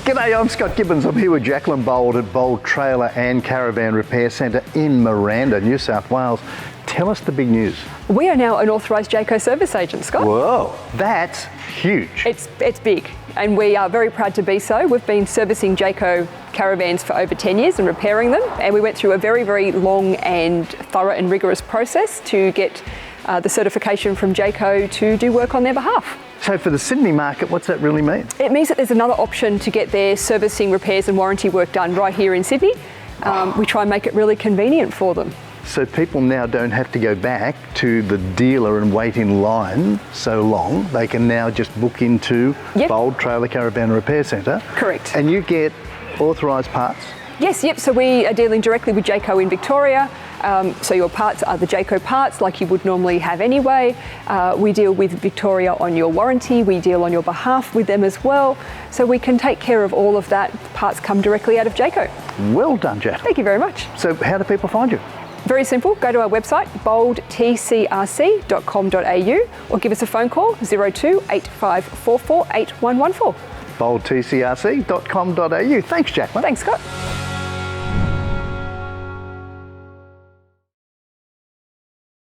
G'day, I'm Scott Gibbons. I'm here with Jacqueline Bold at Bold Trailer and Caravan Repair Centre in Miranda, New South Wales. Tell us the big news. We are now an authorised Jayco service agent, Scott. Whoa, that's huge. It's big, and we are very proud to be so. We've been servicing Jayco caravans for over 10 years and repairing them, and we went through a very, very long and thorough and rigorous process to get the certification from Jayco to do work on their behalf. So for the Sydney market, what's that really mean? It means that there's another option to get their servicing, repairs and warranty work done right here in Sydney. We try and make it really convenient for them. So people now don't have to go back to the dealer and wait in line so long. They can now just book into Bold Trailer Caravan Repair Centre. Correct. And you get authorised parts? Yes, so we are dealing directly with Jayco in Victoria. So your parts are the Jayco parts like you would normally have anyway. We deal with Victoria on your warranty. We deal on your behalf with them as well. So we can take care of all of that. Parts come directly out of Jayco. Well done, Jack. Thank you very much. So how do people find you? Very simple, go to our website, boldtcrc.com.au, or give us a phone call, 02 8544 8114. boldtcrc.com.au. Thanks, Jacqueline. Thanks, Scott.